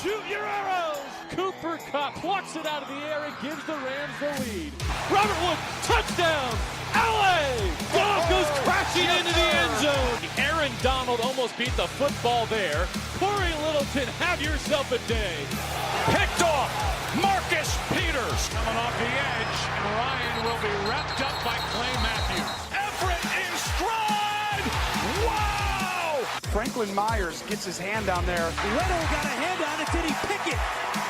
Shoot your arrows! Cooper Kupp plucks it out of the air and gives the Rams the lead. Robert Woods, touchdown! LA! Goff goes crashing into the end zone. Aaron Donald almost beat the football there. Corey Littleton, have yourself a day. Picked off. Marcus Peters coming off the edge, and Ryan will be wrapped up by Clay Matthews. Everett in stride! Wow! Franklin Myers gets his hand down there. Leto got a hand on it. Did he pick it?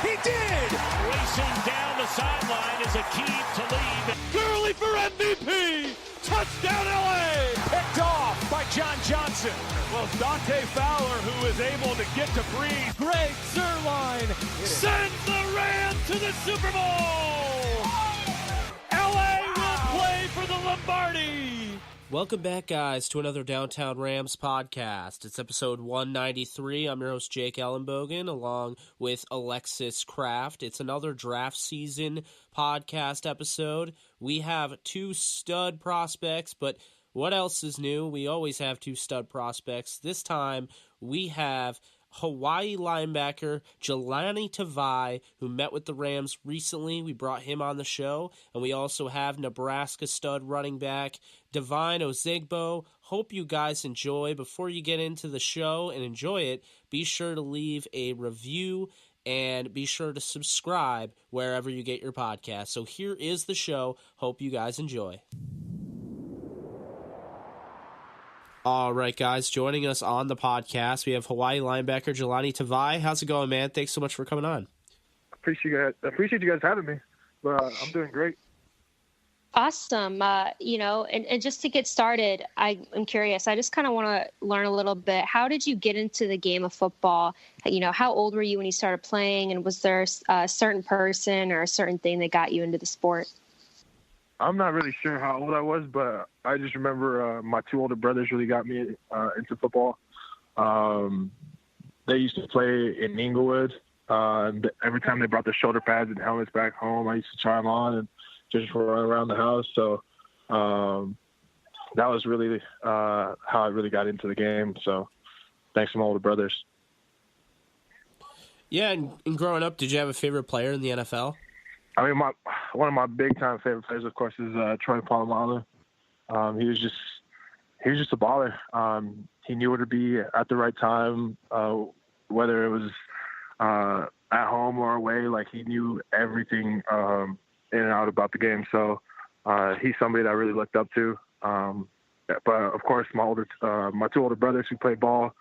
He did! Racing down the sideline is a key to lead. Gurley for MVP! Touchdown LA! Picked off by John Johnson. Well, Dante Fowler, who is able to get to Breeze. Greg Zuerlein sends the Rams to the Super Bowl! LA will play for the Lombardi! Welcome back, guys, to another Downtown Rams podcast. It's episode 193. I'm your host, Jake Ellenbogen, along with Alexis Kraft. It's another draft season podcast episode. We have two stud prospects, but what else is new? We always have two stud prospects. This time, we have Hawaii linebacker Jahlani Tavai, who met with the Rams recently. We brought him on the show. And we also have Nebraska stud running back Devine Ozigbo. Hope you guys enjoy. Before you get into the show and enjoy it, be sure to leave a review and be sure to subscribe wherever you get your podcast. So here is the show. Hope you guys enjoy. All right, guys, joining us on the podcast, we have Hawaii linebacker Jahlani Tavai. How's it going, man? Thanks so much for coming on. Appreciate you guys having me. I'm doing great. Awesome. And just to get started, I'm curious. I just kind of want to learn a little bit. How did you get into the game of football? How old were you when you started playing? And was there a certain person or a certain thing that got you into the sport? I'm not really sure how old I was, but I just remember my two older brothers really got me into football. They used to play in Inglewood. And every time they brought their shoulder pads and helmets back home, I used to try them on and just run around the house. So that was really how I really got into the game. So thanks to my older brothers. Yeah, and growing up, did you have a favorite player in the NFL? I mean, one of my big-time favorite players, of course, is Troy Polamalu. He was just a baller. He knew where to be at the right time, whether it was at home or away. Like, he knew everything in and out about the game. So he's somebody that I really looked up to. But of course, my two older brothers who played ball,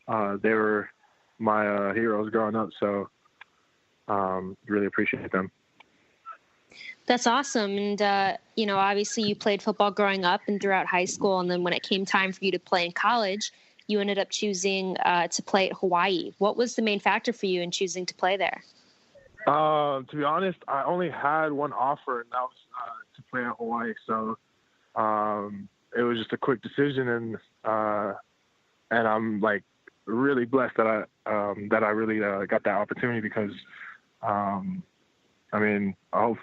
they were my heroes growing up. So really appreciate them. That's awesome. And, obviously you played football growing up and throughout high school. And then when it came time for you to play in college, you ended up choosing to play at Hawaii. What was the main factor for you in choosing to play there? To be honest, I only had one offer, and that was to play at Hawaii. So it was just a quick decision. And I'm like really blessed that I really got that opportunity because,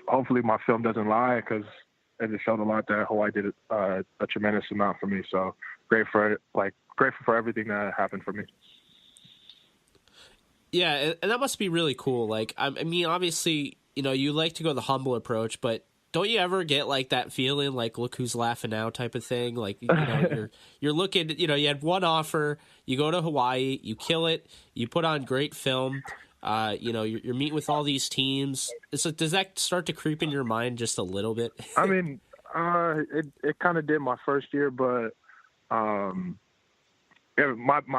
hopefully my film doesn't lie because it just showed a lot that Hawaii did a tremendous amount for me. So grateful for everything that happened for me. Yeah, and that must be really cool. Like, I mean, obviously, you like to go the humble approach, but don't you ever get like that feeling, like, look who's laughing now type of thing? Like, you're looking, you had one offer, you go to Hawaii, you kill it, you put on great film. You're meeting with all these teams. So does that start to creep in your mind just a little bit? I mean, it kind of did my first year, but my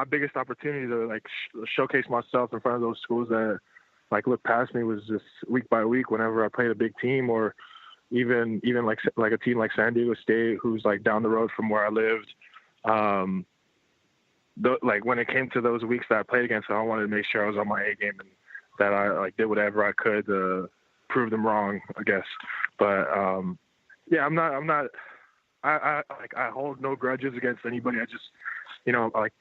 biggest opportunity to like showcase myself in front of those schools that like look past me was just week by week. Whenever I played a big team, or even like a team like San Diego State, who's like down the road from where I lived. Like when it came to those weeks that I played against, I wanted to make sure I was on my A game and that I like did whatever I could to prove them wrong, I guess. But yeah, I'm not. I hold no grudges against anybody. I just,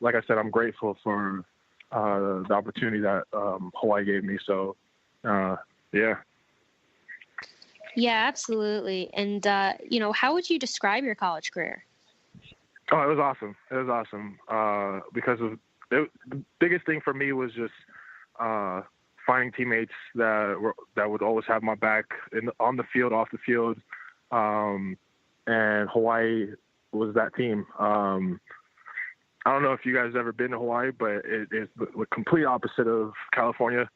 like I said, I'm grateful for the opportunity that Hawaii gave me. So yeah. Yeah, absolutely. And how would you describe your college career? Oh, it was awesome. It was awesome because the biggest thing for me was just finding teammates that would always have my back on the field, off the field. And Hawaii was that team. I don't know if you guys ever been to Hawaii, but it is the complete opposite of California.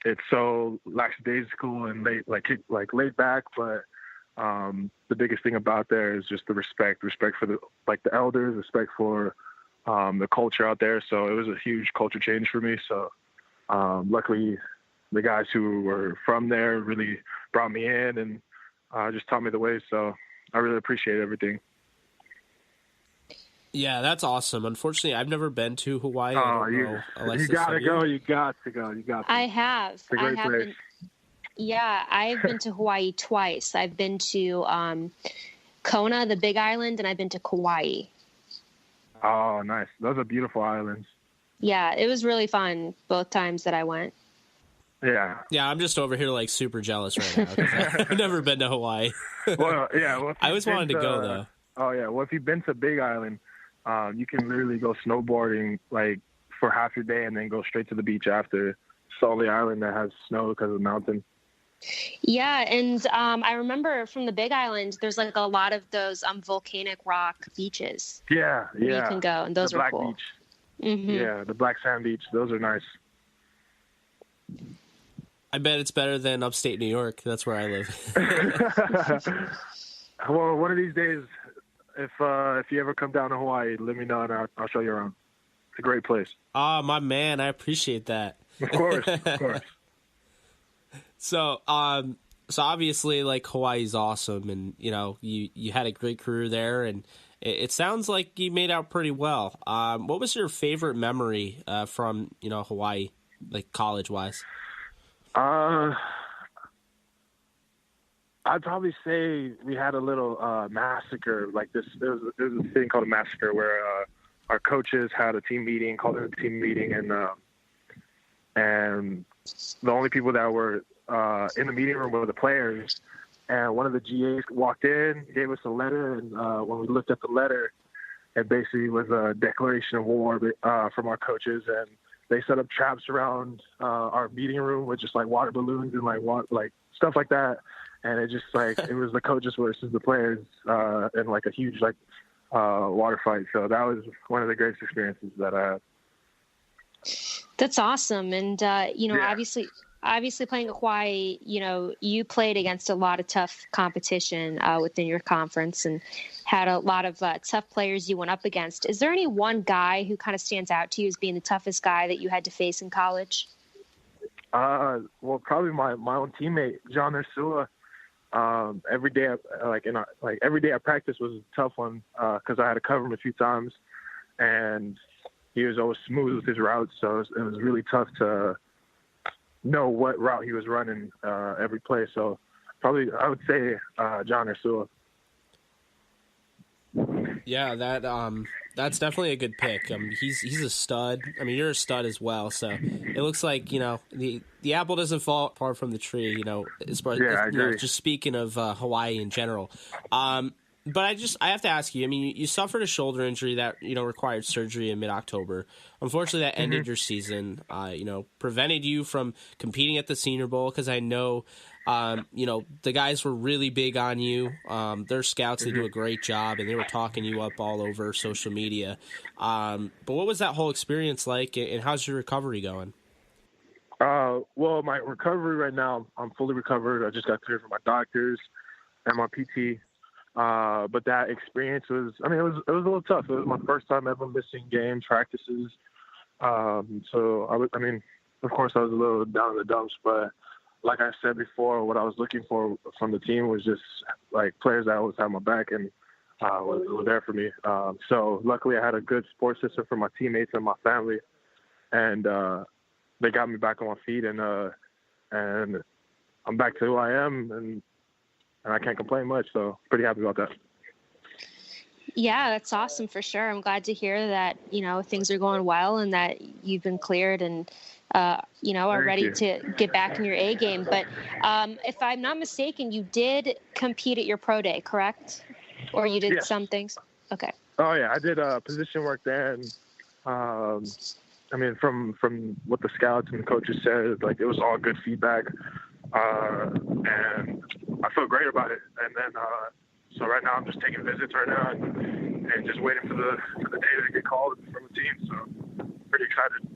It's so lackadaisical and laid back, but the biggest thing about there is just the respect for the elders, respect for the culture out there. So it was a huge culture change for me. So luckily, the guys who were from there really brought me in and just taught me the way. So I really appreciate everything. Yeah, that's awesome. Unfortunately, I've never been to Hawaii. You gotta go. You got to go. I have. It's a great place. I've been to Hawaii twice. I've been to Kona, the Big Island, and I've been to Kauai. Oh, nice. Those are beautiful islands. Yeah, it was really fun both times that I went. Yeah. Yeah, I'm just over here like super jealous right now. 'Cause I've never been to Hawaii. Well, I always wanted to go though. Oh yeah. Well, if you've been to Big Island, you can literally go snowboarding like for half your day and then go straight to the beach after. It's the only island that has snow because of the mountain. Yeah, and I remember from the Big Island, there's like a lot of those volcanic rock beaches. Yeah. You can go, and those the are Black cool. Beach. Mm-hmm. Yeah, the Black Sand Beach. Those are nice. I bet it's better than upstate New York. That's where I live. Well, one of these days, if you ever come down to Hawaii, let me know and I'll show you around. It's a great place. Ah, my man, I appreciate that. Of course, of course. So obviously, like, Hawaii's awesome, and you had a great career there, and it sounds like you made out pretty well. What was your favorite memory from Hawaii, like college wise? I'd probably say we had a little massacre like this. There was a thing called a massacre where our coaches had a team meeting, called it a team meeting, and the only people that were in the meeting room were the players. And one of the GAs walked in, gave us a letter, and when we looked at the letter, it basically was a declaration of war from our coaches, and they set up traps around our meeting room with just like water balloons and like stuff like that. And it just it was the coaches versus the players in like a huge water fight. So that was one of the greatest experiences that I had. That's awesome. And, obviously playing at Hawaii, you played against a lot of tough competition within your conference and had a lot of tough players you went up against. Is there any one guy who kind of stands out to you as being the toughest guy that you had to face in college? Well, probably my own teammate, John Ursula. Every day, every day at practice was a tough one because I had to cover him a few times, and he was always smooth with his routes. So it was really tough to know what route he was running every play. So probably I would say John Ursula. Yeah, that's definitely a good pick. He's a stud. I mean, you're a stud as well. So it looks like the apple doesn't fall far from the tree. As far as I agree. just speaking of Hawaii in general. But I have to ask you. I mean, you suffered a shoulder injury that required surgery in mid-October. Unfortunately, that ended your season. Prevented you from competing at the Senior Bowl because I know. The guys were really big on you. Their scouts, they do a great job, and they were talking you up all over social media. But what was that whole experience like, and how's your recovery going? Well, my recovery right now, I'm fully recovered. I just got cleared from my doctors and my PT. But that experience was, it was a little tough. It was my first time ever missing games, practices. So of course I was a little down in the dumps, but like I said before, what I was looking for from the team was just like players that always had my back and were there for me. So luckily I had a good support system from my teammates and my family, and they got me back on my feet, and I'm back to who I am, and I can't complain much. So pretty happy about that. Yeah, that's awesome for sure. I'm glad to hear that, things are going well and that you've been cleared and, are ready to get back in your A game. But if I'm not mistaken, you did compete at your pro day, correct? Or you did some things? Okay. Oh, yeah. I did position work there. And I mean, from what the scouts and the coaches said, like, it was all good feedback, and I feel great about it. And then, so right now I'm just taking visits right now and just waiting for the day to get called from a team. So pretty excited.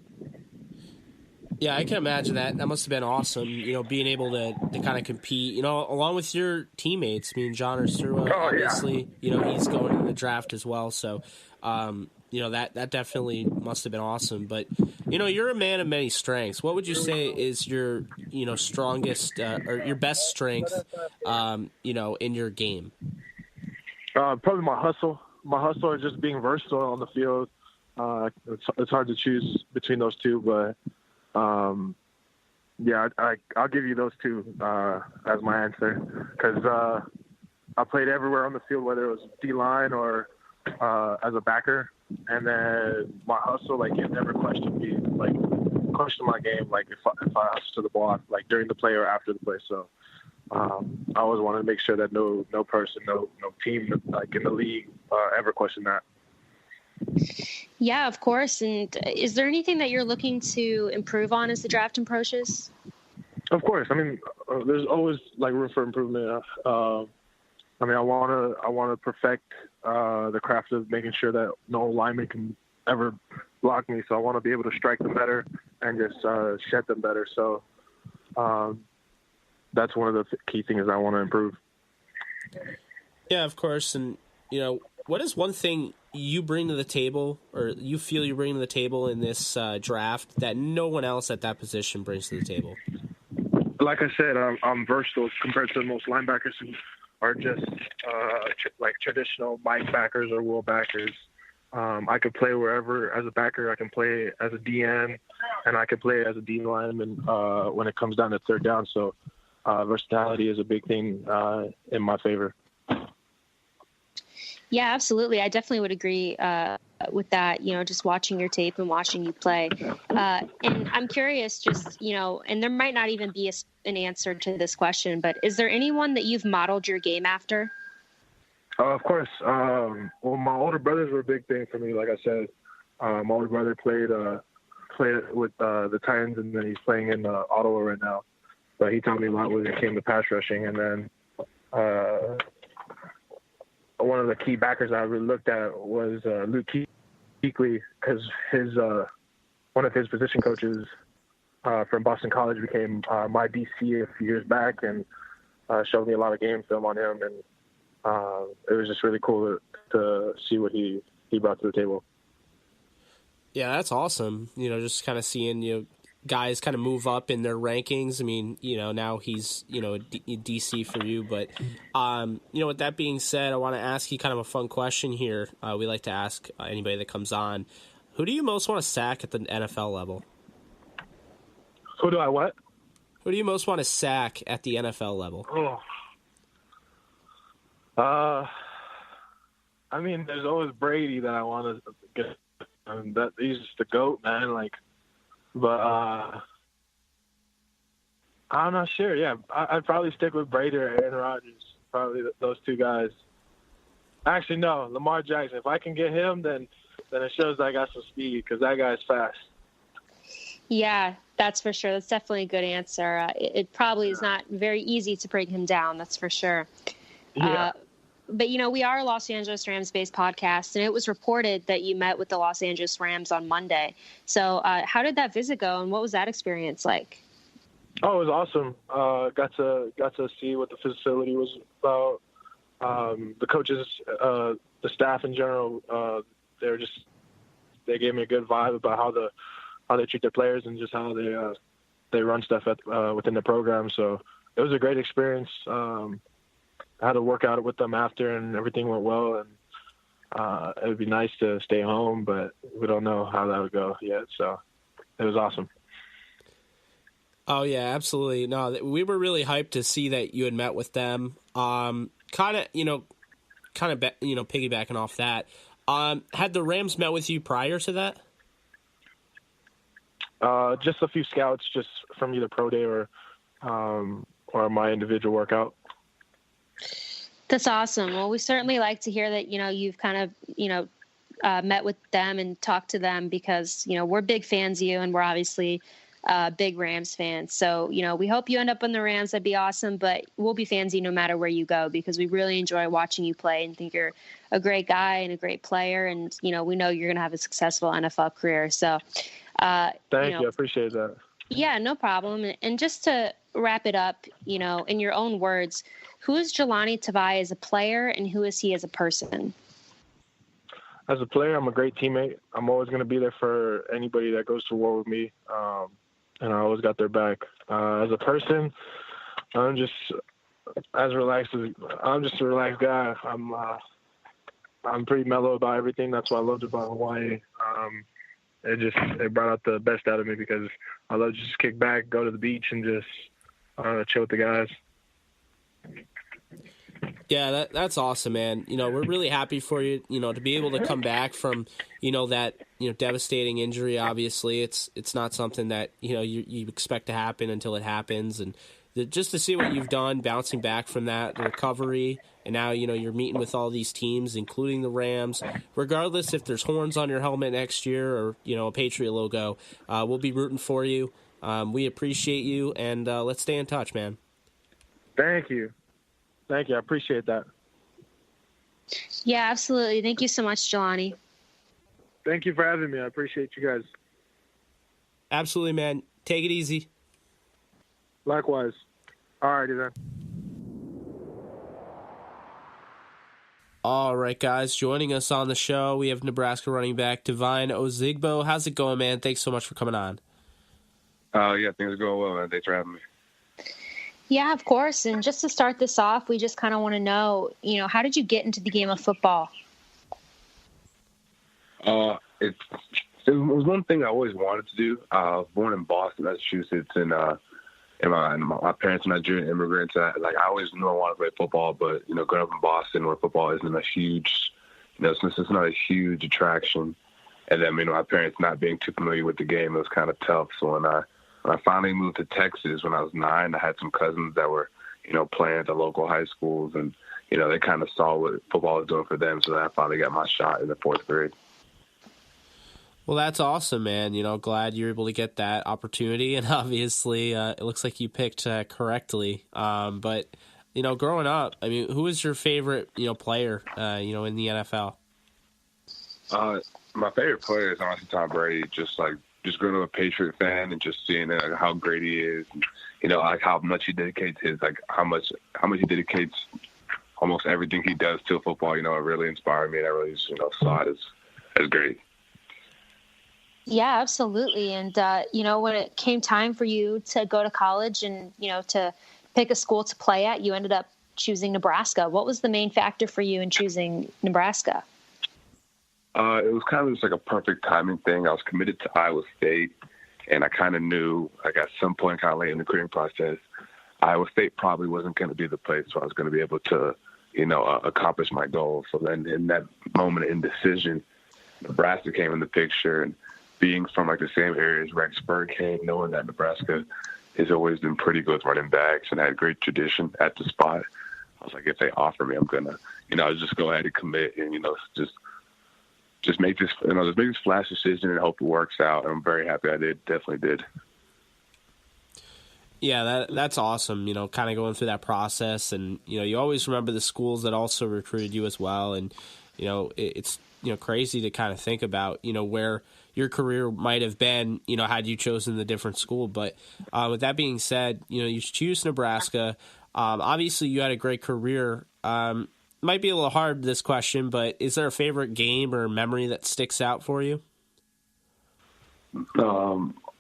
Yeah, I can imagine that. That must have been awesome, being able to kind of compete, along with your teammates. I mean, John Ursula, obviously, he's going in the draft as well. So, that definitely must have been awesome. But, you're a man of many strengths. What would you say is your, strongest or your best strength, in your game? Probably my hustle. My hustle is just being versatile on the field. It's hard to choose between those two, but yeah, I'll give you those two as my answer, because I played everywhere on the field, whether it was D-line or as a backer, and then my hustle, like, it never questioned me, like, questioned my game, like, if I hustle to the ball, like, during the play or after the play. So I always wanted to make sure that no person, no team, like, in the league ever questioned that. Yeah, of course. And is there anything that you're looking to improve on as the draft approaches? Of course. I mean, there's always, like, room for improvement. I mean, I want to perfect the craft of making sure that no lineman can ever block me. So I want to be able to strike them better and just shed them better. So that's one of the key things I want to improve. Yeah, of course. And, what is one thing you bring to the table, or you feel you bring to the table in this draft that no one else at that position brings to the table? Like I said, I'm versatile compared to most linebackers who are just like traditional Mike backers or will backers. I could play wherever as a backer. I can play as a DN, and I can play as a D lineman when it comes down to third down. So versatility is a big thing in my favor. Yeah, absolutely. I definitely would agree with that, just watching your tape and watching you play. And I'm curious, just, and there might not even be an answer to this question, but is there anyone that you've modeled your game after? Of course. Well, my older brothers were a big thing for me. Like I said, my older brother played with the Titans, and then he's playing in Ottawa right now. But he taught me a lot when it came to pass rushing. And then one of the key backers I really looked at was Luke Kuechly, because one of his position coaches from Boston College became my DC a few years back, and showed me a lot of game film on him, and it was just really cool to see what he brought to the table. Yeah, that's awesome. Just kind of seeing guys kind of move up in their rankings. I mean, now he's, a DC for you. But, with that being said, I want to ask you kind of a fun question here. We like to ask anybody that comes on, who do you most want to sack at the NFL level? Who do I what? Who do you most want to sack at the NFL level? I mean, there's always Brady that I want to get. That he's just the GOAT, man. Like, but I'm not sure. Yeah, I'd probably stick with Brady or Aaron Rodgers. Probably those two guys. Actually, no, Lamar Jackson. If I can get him, then it shows that I got some speed, because that guy's fast. Yeah, that's for sure. That's definitely a good answer. It probably is not very easy to bring him down. That's for sure. Yeah. But, we are a Los Angeles Rams-based podcast, and it was reported that you met with the Los Angeles Rams on Monday. So how did that visit go, and what was that experience like? Oh, it was awesome. Got to see what the facility was about. The coaches, the staff in general, they gave me a good vibe about how they treat their players and just how they run stuff within the program. So it was a great experience. I had to work out with them after, and everything went well. And it would be nice to stay home, but we don't know how that would go yet. So it was awesome. Oh yeah, absolutely. No, we were really hyped to see that you had met with them. Piggybacking off that. Had the Rams met with you prior to that? Just a few scouts, just from either pro day or my individual workout. That's awesome. Well, we certainly like to hear that, you've kind of, met with them and talked to them because, we're big fans of you and we're obviously big Rams fans. So, we hope you end up in the Rams. That'd be awesome. But we'll be fans of you no matter where you go because we really enjoy watching you play and think you're a great guy and a great player. And, we know you're going to have a successful NFL career. So, thank you. I appreciate that. Yeah, no problem. And just to wrap it up, in your own words, who is Jahlani Tavai as a player and who is he as a person? As a player, I'm a great teammate. I'm always going to be there for anybody that goes to war with me, and I always got their back. As a person, I'm just a relaxed guy. I'm pretty mellow about everything. That's what I loved about Hawaii. It brought out the best out of me because I love to just kick back, go to the beach, and just chill with the guys. Yeah, that's awesome, man. We're really happy for you, to be able to come back from, that, devastating injury. Obviously, it's not something that, you expect to happen until it happens. And just to see what you've done, bouncing back from that, the recovery, and now, you're meeting with all these teams, including the Rams. Regardless if there's horns on your helmet next year or, a Patriot logo, we'll be rooting for you. We appreciate you, and let's stay in touch, man. Thank you. I appreciate that. Yeah, absolutely. Thank you so much, Jahlani. Thank you for having me. I appreciate you guys. Absolutely, man. Take it easy. Likewise. All righty then. All right, guys. Joining us on the show, we have Nebraska running back Devine Ozigbo. How's it going, man? Thanks so much for coming on. Yeah, things are going well, man. Thanks for having me. Yeah, of course. And just to start this off, we just kind of want to know, how did you get into the game of football? It was one thing I always wanted to do. I was born in Boston, Massachusetts, and my parents are Nigerian immigrants. I always knew I wanted to play football, but, growing up in Boston where football isn't a huge, since it's not a huge attraction. And then, my parents not being too familiar with the game, it was kind of tough. So when I finally moved to Texas when I was 9, I had some cousins that were, playing at the local high schools, and, they kind of saw what football was doing for them. So then I finally got my shot in the 4th grade. Well, that's awesome, man. Glad you're able to get that opportunity. And obviously, it looks like you picked correctly. But, growing up, who was your favorite, player, in the NFL? My favorite player is honestly Tom Brady. Just growing up a Patriot fan and just seeing how great he is, and, how much he dedicates how much he dedicates almost everything he does to football. It really inspired me, and I really just, saw it as great. Yeah, absolutely. And, when it came time for you to go to college and, to pick a school to play at, you ended up choosing Nebraska. What was the main factor for you in choosing Nebraska? It was kind of just like a perfect timing thing. I was committed to Iowa State, and I kind of knew, at some point kind of late in the recruiting process, Iowa State probably wasn't going to be the place where I was going to be able to, accomplish my goals. So then in that moment of indecision, Nebraska came in the picture, and being from the same area as Rexburg came, knowing that Nebraska has always been pretty good with running backs and had great tradition at the spot, I was like, if they offer me, I'm going to, just go ahead and commit and, just make this, just make this flash decision and hope it works out. And I'm very happy I did. Definitely did. Yeah, that's awesome, kind of going through that process. And, you always remember the schools that also recruited you as well. And, it's, crazy to kind of think about, where your career might have been, had you chosen the different school. But with that being said, you choose Nebraska. Obviously, you had a great career. Might be a little hard, this question, but is there a favorite game or memory that sticks out for you?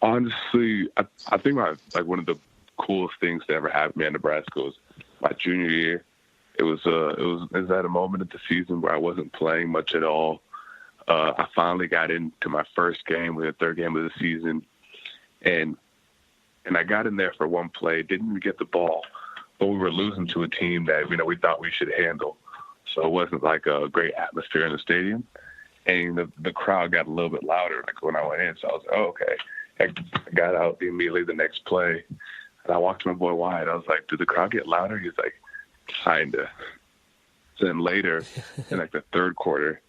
Honestly, I think one of the coolest things that ever happened to me in Nebraska was my junior year. It was at a moment of the season where I wasn't playing much at all. I finally got into my first game, the 3rd game of the season, and I got in there for one play, didn't even get the ball, but we were losing to a team that we thought we should handle. So it wasn't like a great atmosphere in the stadium, and the crowd got a little bit louder when I went in. So I was like, oh, okay. I got out immediately the next play, and I walked to my boy Wyatt. I was like, did the crowd get louder? He's like, kinda. So then later, in the 3rd quarter,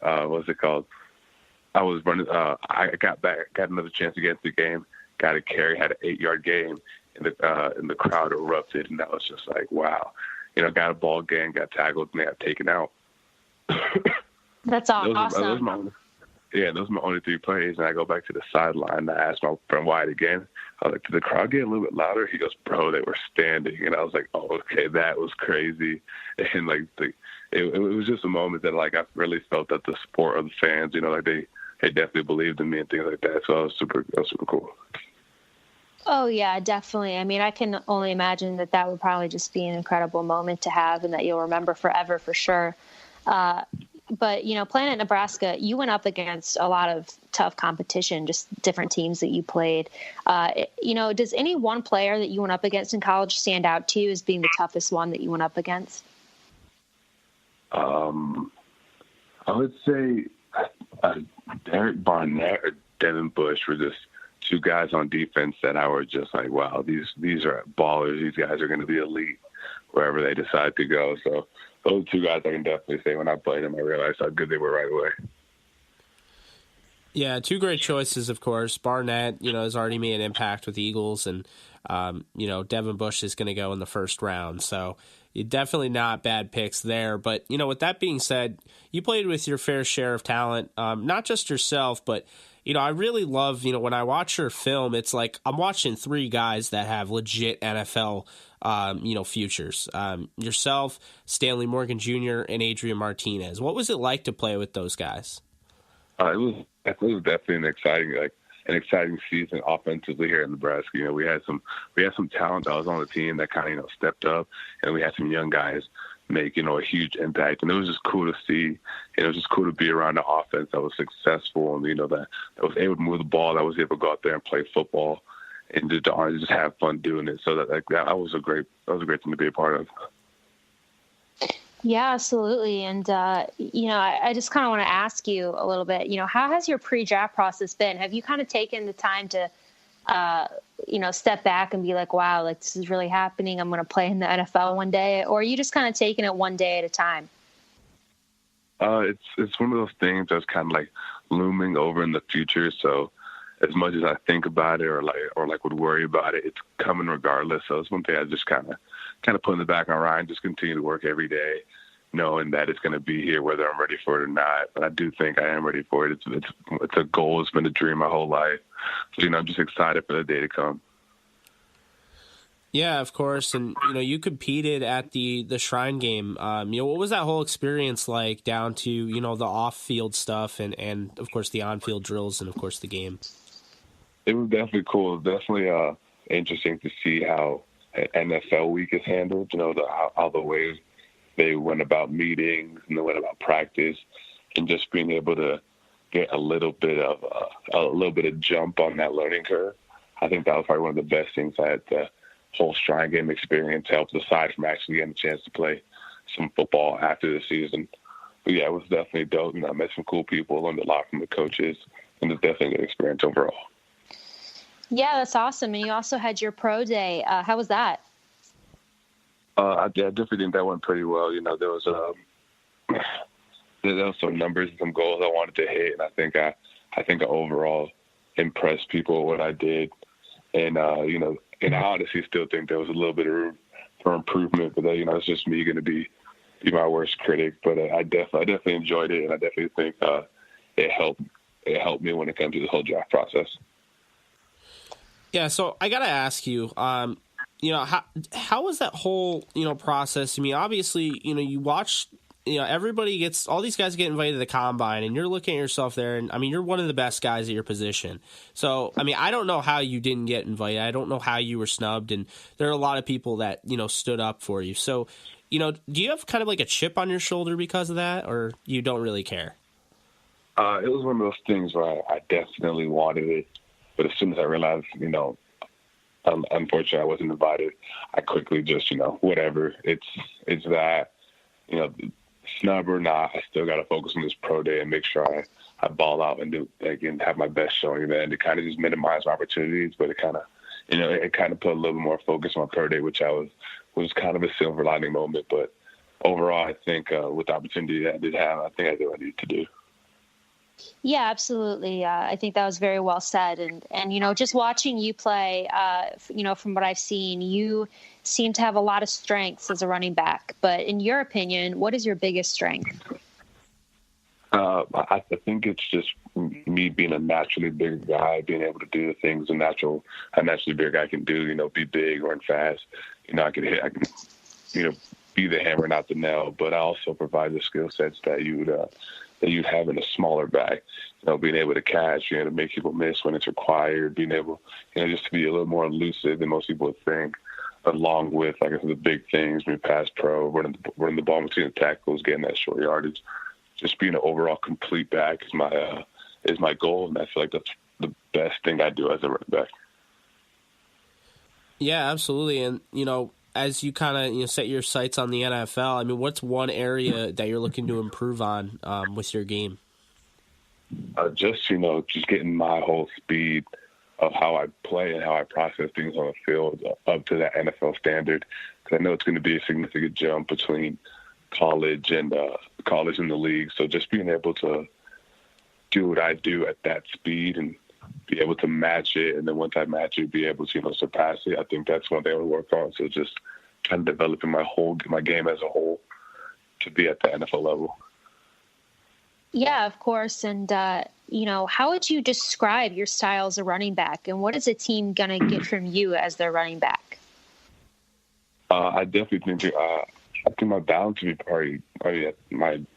what's it called? I was running. I got another chance to get into the game. Got a carry, had an 8-yard game, and the crowd erupted, and that was just like, wow. Got a ball game, got tackled, and they got taken out. That's awesome. Those are my only 3 plays, and I go back to the sideline, and I asked my friend Wyatt again. I was like, did the crowd get a little bit louder? He goes, bro, they were standing. And I was like, oh, okay, that was crazy. And, like, it was just a moment that, like, I really felt that the support of the fans, like, they definitely believed in me and things like that. So that was super cool. Oh, yeah, definitely. I mean, I can only imagine that would probably just be an incredible moment to have and that you'll remember forever for sure. But, playing at Nebraska, you went up against a lot of tough competition, just different teams that you played. Does any one player that you went up against in college stand out to you as being the toughest one that you went up against? I would say Derek Barnett or Devin Bush were just 2 guys on defense that I were just like, wow, these are ballers. These guys are going to be elite wherever they decide to go. So those 2 guys I can definitely say when I played them, I realized how good they were right away. Yeah, 2 great choices, of course. Barnett, has already made an impact with the Eagles, and, Devin Bush is going to go in the first round. So definitely not bad picks there. But, with that being said, you played with your fair share of talent, not just yourself, but, I really love, when I watch your film, it's like I'm watching 3 guys that have legit NFL, futures. Yourself, Stanley Morgan Jr., and Adrian Martinez. What was it like to play with those guys? It was definitely an exciting season offensively here in Nebraska. We had some talent that was on the team that kind of stepped up, and we had some young guys make a huge impact, and it was just cool to see. It was just cool to be around an offense that was successful, and that was able to move the ball, that was able to go out there and play football, and just have fun doing it. So that was a great thing to be a part of. Yeah, absolutely. And, I just kind of want to ask you a little bit, how has your pre-draft process been? Have you kind of taken the time to, step back and be like, wow, like this is really happening. I'm going to play in the NFL one day. Or are you just kind of taking it one day at a time? It's one of those things that's kind of like looming over in the future. So as much as I think about it or would worry about it, it's coming regardless. So it's one thing I just kind of put in the back of my mind, just continue to work every day, knowing that it's going to be here, whether I'm ready for it or not. But I do think I am ready for it. It's a goal. It's been a dream my whole life. So, I'm just excited for the day to come. Yeah, of course. And, you competed at the Shrine game. What was that whole experience like down to, the off-field stuff and of course, the on-field drills and, of course, the game? It was definitely cool. Definitely interesting to see how NFL week is handled, how the way they went about meetings and they went about practice, and just being able to get a little bit of jump on that learning curve. I think that was probably one of the best things that the whole Shrine game experience helped, aside from actually getting a chance to play some football after the season. But yeah, it was definitely dope. I met some cool people, learned a lot from the coaches, and it was definitely a good experience overall. Yeah, that's awesome. And you also had your pro day. How was that? I definitely think that went pretty well. There was some numbers and some goals I wanted to hit, and I think I overall impressed people with what I did. And and I honestly still think there was a little bit of room for improvement. But it's just me going to be my worst critic. But I definitely enjoyed it, and I definitely think it helped me when it comes to the whole draft process. Yeah, so I gotta ask you, how was that whole process? I mean, obviously, you watch, everybody gets, all these guys get invited to the combine, and you're looking at yourself there, and I mean, you're one of the best guys at your position. So, I mean, I don't know how you didn't get invited. I don't know how you were snubbed, and there are a lot of people that stood up for you. So, do you have kind of like a chip on your shoulder because of that, or you don't really care? It was one of those things where I definitely wanted it. But as soon as I realized, unfortunately I wasn't invited, I quickly just, whatever. It's that, snub or not, I still got to focus on this pro day and make sure I ball out and have my best showing there. And to kind of just minimize my opportunities, but it kind of put a little bit more focus on pro day, which was kind of a silver lining moment. But overall, I think with the opportunity that I did have, I think I did what I needed to do. Yeah, absolutely. I think that was very well said. And just watching you play, from what I've seen, you seem to have a lot of strengths as a running back. But in your opinion, what is your biggest strength? I think it's just me being a naturally big guy, being able to do the things a naturally big guy can do. Be big, run fast. I can be the hammer, not the nail. But I also provide the skill sets that you'd have in a smaller back. Being able to catch, to make people miss when it's required, being able, just to be a little more elusive than most people would think, along with, like I said, the big things, being pass pro, running the ball between the tackles, getting that short yardage. Just being an overall complete back is my goal, and I feel like that's the best thing I do as a running back. Yeah, absolutely. And, as you kind of set your sights on the NFL, I mean, what's one area that you're looking to improve on with your game? Just getting my whole speed of how I play and how I process things on the field up to that NFL standard. Because I know it's going to be a significant jump between college and the league. So just being able to do what I do at that speed and be able to match it, and then once I match it, be able to surpass it. I think that's one thing I would work on. So just kind of developing my game as a whole to be at the NFL level. Yeah, of course. And how would you describe your style as a running back, and what is a team gonna get from you as their running back? I definitely think I think my balance would be probably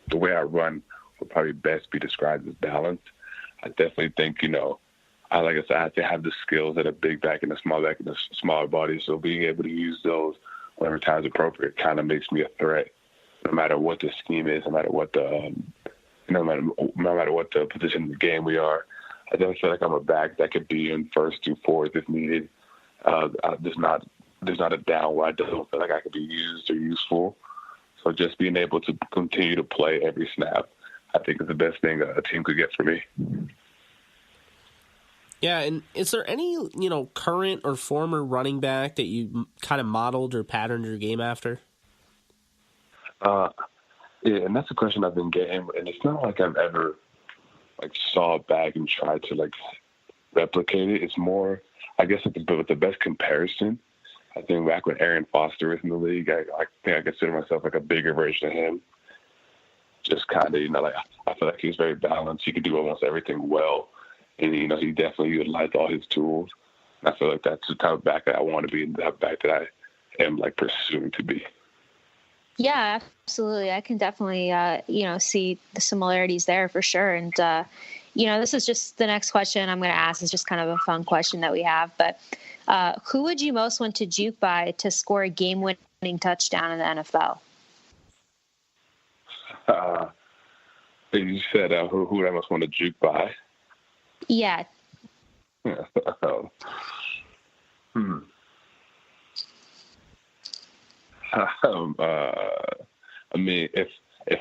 the way I run would probably best be described as balanced. I definitely think, like I said, I have to have the skills that a big back and a small back and a smaller body. So being able to use those whenever time's appropriate kind of makes me a threat, no matter what the scheme is, no matter what the position in the game we are. I definitely feel like I'm a back that could be in first to fourth if needed. There's not a down where I don't feel like I could be used or useful. So just being able to continue to play every snap, I think is the best thing a team could get for me. Yeah, and is there any, current or former running back that you kind of modeled or patterned your game after? Yeah, and that's a question I've been getting, and it's not like I've ever saw it back and tried to replicate it. It's more, I guess, with the best comparison. I think back when Aaron Foster was in the league, I think I consider myself like a bigger version of him. Just kind of, I feel like he was very balanced. He could do almost everything well. And, he definitely utilized all his tools. And I feel like that's the type of back that I want to be, and that back that I am, pursuing to be. Yeah, absolutely. I can definitely, see the similarities there for sure. And, this is just the next question I'm going to ask is just kind of a fun question that we have. But who would you most want to juke by to score a game-winning touchdown in the NFL? You said who would I most want to juke by? Yeah. I mean, if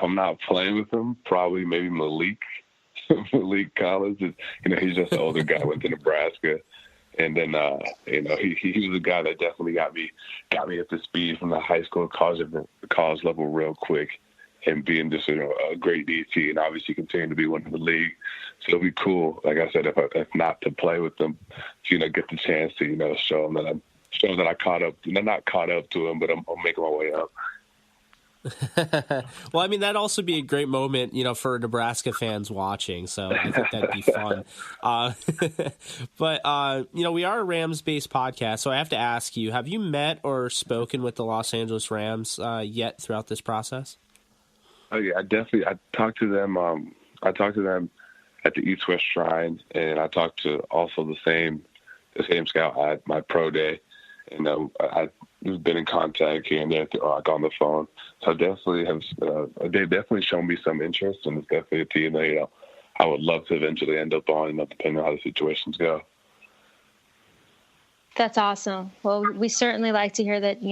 I'm not playing with him, probably maybe Malik Collins. He's just an older guy, went to Nebraska, and then he was a guy that definitely got me up to speed from the high school college level real quick, and being just a great DT, and obviously continuing to be one in the league. So it'll be cool, like I said, if not to play with them, get the chance to show them that I caught up. Not caught up to him, but I'm making my way up. Well, I mean, that'd also be a great moment, for Nebraska fans watching. So I think that'd be fun. But, we are a Rams-based podcast, so I have to ask you, have you met or spoken with the Los Angeles Rams yet throughout this process? Oh, yeah, I talked to them. I talked to them at the East-West Shrine, and I talked to also the same scout at my pro day. And I've been in contact here and there, on the phone. So I definitely they've definitely shown me some interest, and it's definitely a team that, I would love to eventually end up on, depending on how the situations go. That's awesome. Well, we certainly like to hear that,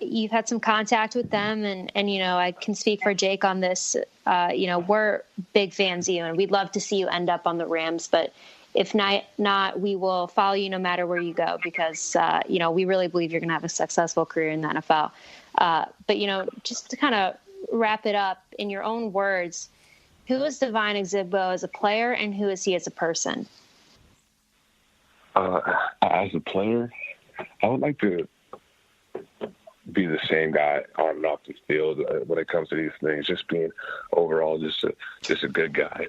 you've had some contact with them, and I can speak for Jake on this. We're big fans of you, and we'd love to see you end up on the Rams, but if not, we will follow you no matter where you go, because, we really believe you're going to have a successful career in the NFL. But, just to kind of wrap it up in your own words, Who is Devine Ozigbo as a player, and who is he as a person? As a player, I would like to be the same guy on and off the field when it comes to these things. Just being overall just a good guy.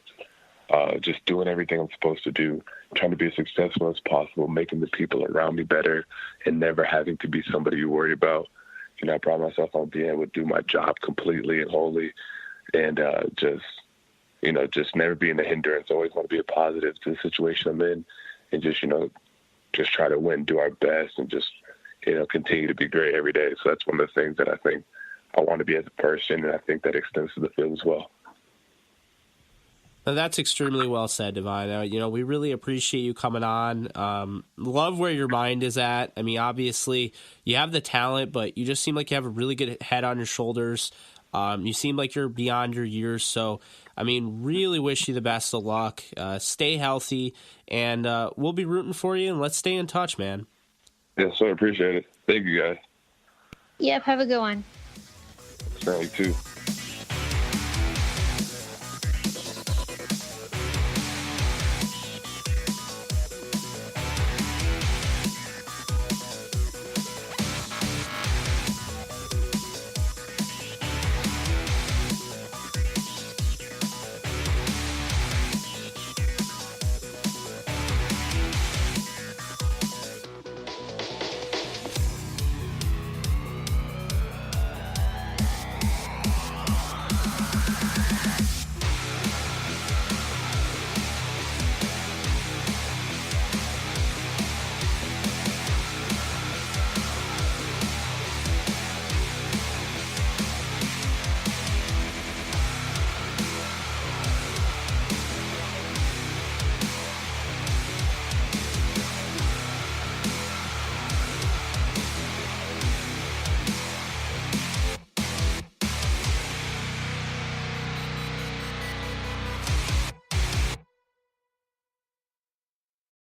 Just doing everything I'm supposed to do, trying to be as successful as possible, making the people around me better, and never having to be somebody you worry about. You know, I pride myself on being able to do my job completely and wholly, and just never being a hindrance. Always want to be a positive to the situation I'm in, and just try to win, do our best, and just continue to be great every day. So that's one of the things that I think I want to be as a person, and I think that extends to the field as well. That's extremely well said, Devine. We really appreciate you coming on. Love where your mind is at. I mean, obviously, you have the talent, but you just seem like you have a really good head on your shoulders. You seem like you're beyond your years. So, I mean, really wish you the best of luck. Stay healthy, and we'll be rooting for you, and let's stay in touch, man. Yes, sir. Appreciate it. Thank you, guys. Yep, have a good one. You too.